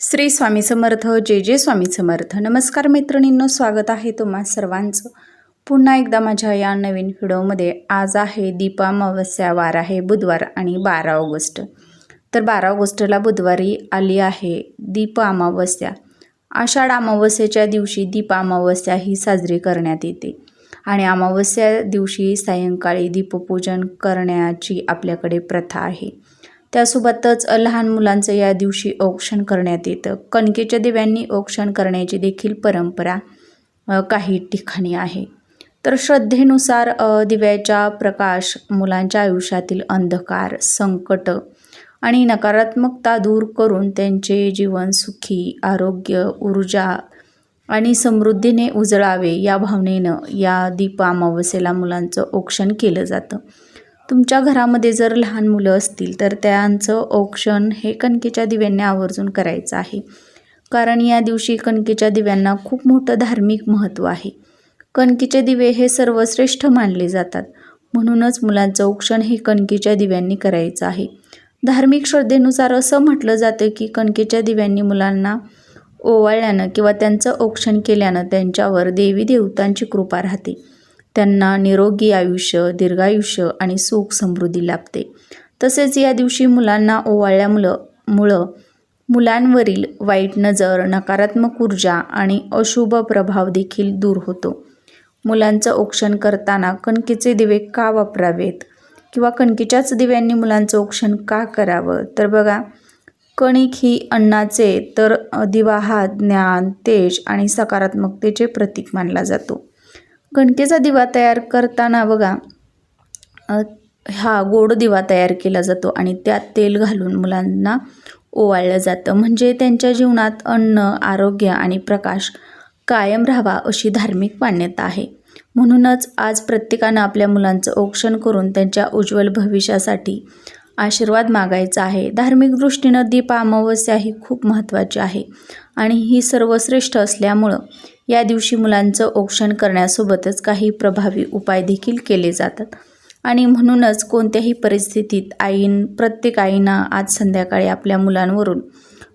श्री स्वामी समर्थ. जे जे स्वामी समर्थ. नमस्कार मैत्रिणींनो, स्वागत आहे तुम्हा सर्वांचं पुन्हा एकदा माझ्या या नवीन व्हिडिओमध्ये. आज आहे दीपामावस्या, वार आहे बुधवार आणि 12 ऑगस्ट. तर 12 ऑगस्टला बुधवारी आली आहे दीप अमावस्या. आषाढ अमावस्येच्या दिवशी दीप अमावस्या ही साजरी करण्यात येते आणि अमावस्या दिवशी सायंकाळी दीपपूजन करण्याची आपल्याकडे प्रथा आहे. त्यासोबतच लहान मुलांचं या दिवशी औक्षण करण्यात येतं. कणकेच्या दिव्यांनी औक्षण करण्याची देखील परंपरा काही ठिकाणी आहे. तर श्रद्धेनुसार दिव्याचा प्रकाश मुलांच्या आयुष्यातील अंधकार, संकट आणि नकारात्मकता दूर करून त्यांचे जीवन सुखी, आरोग्य, ऊर्जा आणि समृद्धीने उजळावे या भावनेनं या दीप अमावस्येला मुलांचं औक्षण केलं जातं. तुमच्या घरामध्ये जर लहान मुलं असतील तर त्यांचं औक्षण हे कणकेच्या दिव्यांनी आवर्जून करायचं आहे. कारण या दिवशी कणकेच्या दिव्यांना खूप मोठं धार्मिक महत्त्व आहे. कणकेचे दिवे हे सर्वश्रेष्ठ मानले जातात. म्हणूनच मुलांचं औक्षण हे कणकेच्या दिव्यांनी करायचं आहे. धार्मिक श्रद्धेनुसार असं म्हटलं जातं की कणकेच्या दिव्यांनी मुलांना ओवाळल्यानं किंवा त्यांचं औक्षण केल्यानं त्यांच्यावर देवी देवतांची कृपा राहते. त्यांना निरोगी आयुष्य, दीर्घायुष्य आणि सुख समृद्धी लाभते. तसेच या दिवशी मुलांना ओवाळल्यामुळं मुलांवरील वाईट नजर, नकारात्मक ऊर्जा आणि अशुभ प्रभाव देखील दूर होतो. मुलांचं औक्षण करताना कणकेचे दिवे का वापरावेत किंवा कणकेच्याच दिव्यांनी मुलांचं औक्षण का करावं? तर बघा, कणिक ही अन्नाचे, तर दिवा हा ज्ञान, तेज आणि सकारात्मकतेचे प्रतीक मानला जातो. कणकेचा दिवा तयार करताना बघा, हा गोड दिवा तयार केला जातो आणि त्यात तेल घालून मुलांना ओवाळलं जातं. म्हणजे त्यांच्या जीवनात अन्न, आरोग्य आणि प्रकाश कायम राहावा अशी धार्मिक मान्यता आहे. म्हणूनच आज प्रत्येकानं आपल्या मुलांचं औक्षण करून त्यांच्या उज्ज्वल भविष्यासाठी आशीर्वाद मागायचा आहे. धार्मिक दृष्टीनं दीप अमावस्या ही खूप महत्त्वाची आहे आणि ही सर्वश्रेष्ठ असल्यामुळं या दिवशी मुलांचं औक्षण करण्यासोबतच काही प्रभावी उपाय देखील केले जातात. आणि म्हणूनच कोणत्याही परिस्थितीत प्रत्येक आईनं आज संध्याकाळी आपल्या मुलांवरून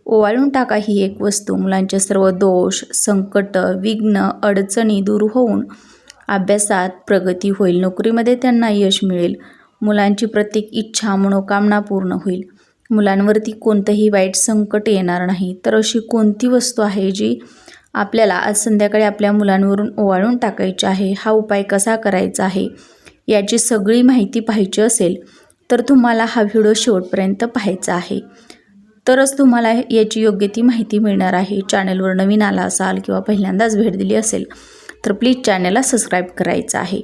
ओवाळून टाका ही एक वस्तू. मुलांचे सर्व दोष, संकट, विघ्न, अडचणी दूर होऊन अभ्यासात प्रगती होईल, नोकरीमध्ये त्यांना यश मिळेल, मुलांची प्रत्येक इच्छा, मनोकामना पूर्ण होईल, मुलांवरती कोणतंही वाईट संकट येणार नाही. तर अशी कोणती वस्तू आहे जी आपल्याला आज संध्याकाळी आपल्या मुलांवरून ओवाळून टाकायची आहे? हा उपाय कसा करायचा आहे याची सगळी माहिती पाहायची असेल तर तुम्हाला हा व्हिडिओ शेवटपर्यंत पाहायचा आहे. तरच तुम्हाला याची योग्य ती माहिती मिळणार आहे. चॅनलवर नवीन आला असाल किंवा पहिल्यांदाच भेट दिली असेल तर प्लीज चॅनलला सबस्क्राईब करायचं आहे.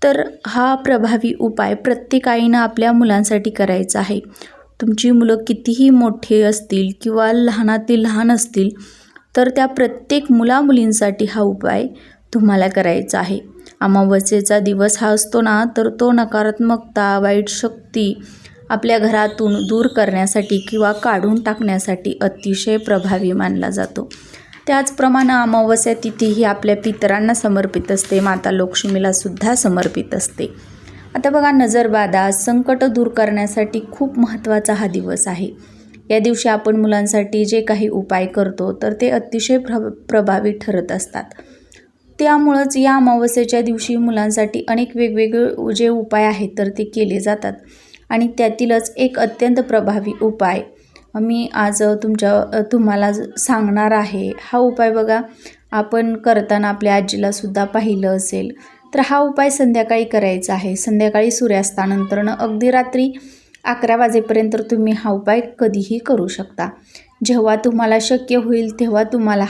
तर हा प्रभावी उपाय प्रत्येक आईनं आपल्या मुलांसाठी करायचा आहे. तुमची मुलं कितीही मोठे असतील किंवा लहानातील लहान असतील तर त्या प्रत्येक मुलामुलींसाठी हा उपाय तुम्हाला करायचा आहे. अमावस्येचा दिवस हा असतो ना, तर तो नकारात्मकता, वाईट शक्ती आपल्या घरातून दूर करण्यासाठी किंवा काढून टाकण्यासाठी अतिशय प्रभावी मानला जातो. त्याचप्रमाणे अमावस्या तिथी ही आपल्या पितरांना समर्पित असते, माता लक्ष्मीला सुद्धा समर्पित असते. आता बघा, नजरबाधा, संकट दूर करण्यासाठी खूप महत्त्वाचा हा दिवस आहे. या दिवशी आपण मुलांसाठी जे काही उपाय करतो तर ते अतिशय प्रभावी ठरत असतात. त्यामुळंच या अमावस्येच्या दिवशी मुलांसाठी अनेक वेगवेगळे जे उपाय आहेत तर ते केले जातात आणि त्यातीलच एक अत्यंत प्रभावी उपाय मी आज तुम्हाला सांगणार आहे. हा उपाय बघा, आपण करताना आपल्या आजीलासुद्धा पाहिलं असेल. तर हा उपाय संध्याकाळी करायचा आहे. संध्याकाळी सूर्यास्तानंतरनं अगदी रात्री 11 वाजेपर्यंत तुम्ही हा उपाय कधीही करू शकता. जेव्हा तुम्हाला शक्य होईल तेव्हा तुम्हाला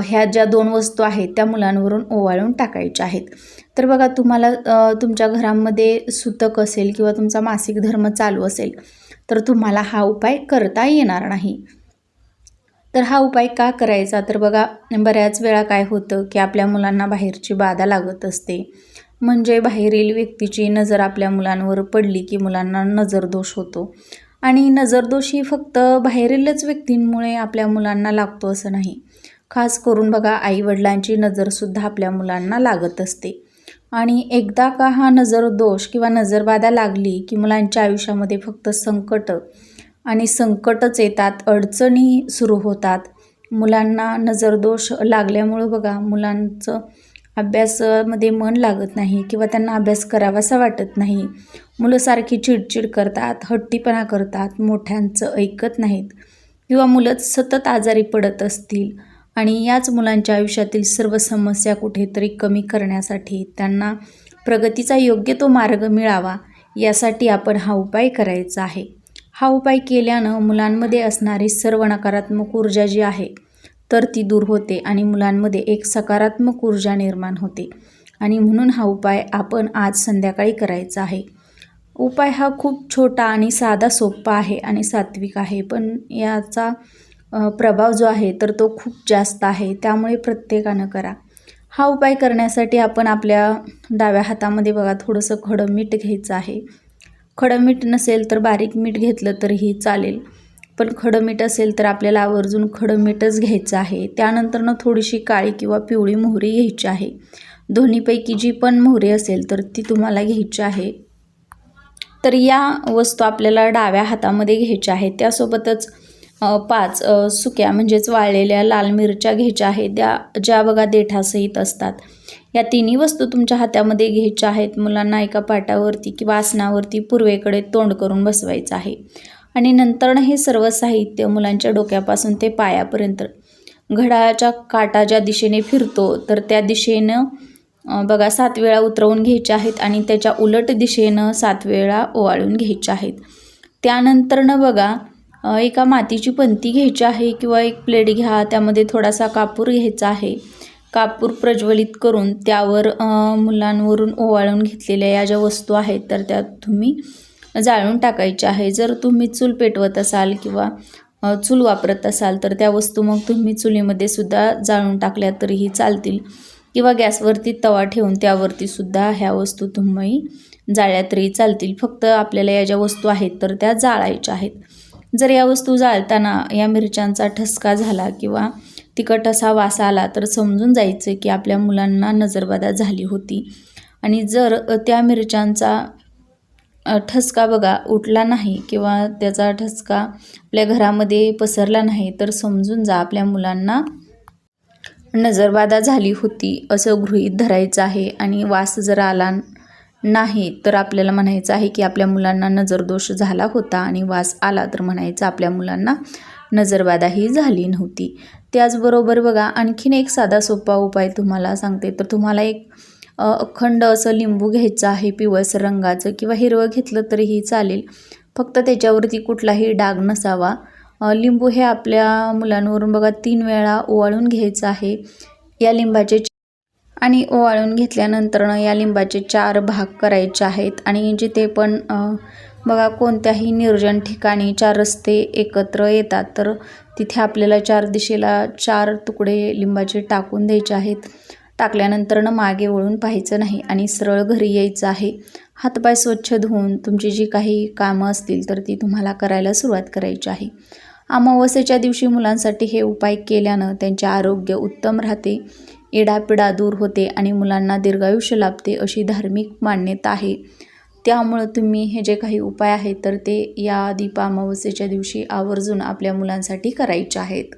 ह्या ज्या 2 वस्तू आहेत त्या मुलांवरून ओवाळून टाकायच्या आहेत. तर बघा, तुम्हाला तुमच्या घरामध्ये सुतक असेल किंवा तुमचा मासिक धर्म चालू असेल तर तुम्हाला हा उपाय करता येणार नाही. तर हा उपाय का करायचा? तर बघा, बऱ्याच वेळा काय होतं की आपल्या मुलांना बाहेरची बाधा लागत असते. म्हणजे बाहेरील व्यक्तीची नजर आपल्या मुलांवर पडली की मुलांना नजरदोष होतो. आणि नजरदोष ही फक्त बाहेरीलच व्यक्तींमुळे आपल्या मुलांना लागतो असं नाही. खास करून बघा, आईवडिलांची नजरसुद्धा आपल्या मुलांना लागत असते. आणि एकदा का हा नजरदोष किंवा नजरबाधा लागली की मुलांच्या आयुष्यामध्ये फक्त संकट आणि संकटच येतात, अडचणी सुरू होतात. मुलांना नजरदोष लागल्यामुळं बघा मुलांचं अभ्यासामध्ये मन लागत नाही किंवा त्यांना अभ्यास करावासा वाटत नाही. मुलं सारखी चिडचिड करतात, हट्टीपणा करतात, मोठ्यांचं ऐकत नाहीत किंवा मुलं सतत आजारी पडत असतील आणि याच मुलांच्या आयुष्यातील सर्व समस्या कुठेतरी कमी करण्यासाठी त्यांना प्रगतीचा योग्य तो मार्ग मिळावा यासाठी आपण हा उपाय करायचा आहे. हा उपाय केल्यानं मुलांमध्ये असणारी सर्व नकारात्मक ऊर्जा जी आहे तर ती दूर होते आणि मुलांमध्ये एक सकारात्मक ऊर्जा निर्माण होते आणि म्हणून हा उपाय आपण आज संध्याकाळी करायचा आहे. उपाय हा खूप छोटा आणि साधा सोपा आहे आणि सात्विक आहे, पण याचा प्रभाव जो आहे तर तो खूप जास्त आहे, त्यामुळे प्रत्येकानं करा. हा उपाय करण्यासाठी आपण आपल्या डाव्या हातामध्ये बघा थोडंसं खडं मीठ घ्यायचं आहे. खडं मीठ नसेल तर बारीक मीठ घेतलं तरीही चालेल, पण खडं मीठ असेल तर आपल्याला आवर्जून खडं मीठच घ्यायचं आहे. त्यानंतरनं थोडीशी काळी किंवा पिवळी मोहरी घ्यायची आहे. दोन्हीपैकी जी पण मोहरी असेल तर ती तुम्हाला घ्यायची आहे. तर या वस्तू आपल्याला डाव्या हातामध्ये घ्यायच्या आहेत. त्यासोबतच 5 सुक्या म्हणजेच वाळलेल्या लाल मिरच्या घ्यायच्या आहेत, ज्या बघा देठासहित असतात. या तिन्ही वस्तू तुमच्या हातामध्ये घ्यायच्या आहेत. मुलांना एका पाटावरती किंवा आसनावरती पूर्वेकडे तोंड करून बसवायचं आहे आणि नंतरनं हे सर्व साहित्य मुलांच्या डोक्यापासून ते पायापर्यंत घड्याळाच्या काटा ज्या दिशेने फिरतो तर त्या दिशेनं बघा 7 वेळा उतरवून घ्यायच्या आहेत आणि त्याच्या उलट दिशेनं 7 वेळा ओवाळून घ्यायच्या आहेत. त्यानंतरनं बघा एका मातीची पंती घ्यायची आहे किंवा एक प्लेट घ्या, त्यामध्ये थोडासा कापूर घ्यायचा आहे. कापूर प्रज्वलित करून त्यावर मुलांवरून ओवाळून घेतलेल्या या ज्या वस्तू आहेत तर त्या तुम्ही जाळून टाकायच्या आहे. जर तुम्ही चूल पेटवत असाल किंवा चूल वापरत असाल तर त्या वस्तू मग तुम्ही चुलीमध्ये सुद्धा जाळून टाकल्या तरीही चालतील किंवा गॅसवरती तवा ठेवून त्यावरती सुद्धा ह्या वस्तू तुम्ही जाळल्या तरी चालतील. फक्त आपल्याला या ज्या वस्तू आहेत तर त्या जाळायच्या आहेत. जर या वस्तू जाळताना या मिरच्यांचा ठसका झाला किंवा तिखट असा वास आला तर समजून जायचं की आपल्या मुलांना नजरबाधा झाली होती आणि जर त्या मिरच्यांचा ठसका बघा उठला नाही किंवा त्याचा ठसका आपल्या घरामध्ये पसरला नाही तर समजून जा आपल्या मुलांना नजरबाधा झाली होती असं गृहीत धरायचं आहे. आणि वास जर आला नाही तर आपल्याला म्हणायचं आहे की आपल्या मुलांना नजरदोष झाला होता आणि वास आला तर म्हणायचं आपल्या मुलांना नजरबाधाही झाली नव्हती. त्याचबरोबर बघा आणखीन एक साधा सोपा उपाय तुम्हाला सांगते. तर तुम्हाला एक अखंड असं लिंबू घ्यायचं आहे पिवळसर रंगाचं किंवा हिरवं घेतलं तरीही चालेल, फक्त त्याच्यावरती कुठलाही डाग नसावा. लिंबू हे आपल्या मुलांवरून बघा 3 वेळा ओवाळून घ्यायचं आहे. या लिंबाचे आणि ओवाळून घेतल्यानंतरनं या लिंबाचे 4 भाग करायचे आहेत आणि जिथे पण बघा कोणत्याही निर्जन ठिकाणी 4 रस्ते एकत्र येतात तर तिथे आपल्याला 4 दिशेला 4 तुकडे लिंबाचे टाकून द्यायचे आहेत. टाकल्यानंतरनं मागे वळून पाहायचं नाही आणि सरळ घरी यायचं आहे. हातपाय स्वच्छ धुवून तुमची जी काही कामं असतील तर ती तुम्हाला करायला सुरुवात करायची आहे. अमावस्येच्या दिवशी मुलांसाठी हे उपाय केल्यानं त्यांचे आरोग्य उत्तम राहते, इडापिडा दूर होते आणि मुलांना दीर्घायुष्य लाभते अशी धार्मिक मान्यता आहे. त्यामुळं तुम्ही हे जे काही उपाय आहेत तर ते या दीप अमावस्येच्या दिवशी आवर्जून आपल्या मुलांसाठी करायचे आहेत.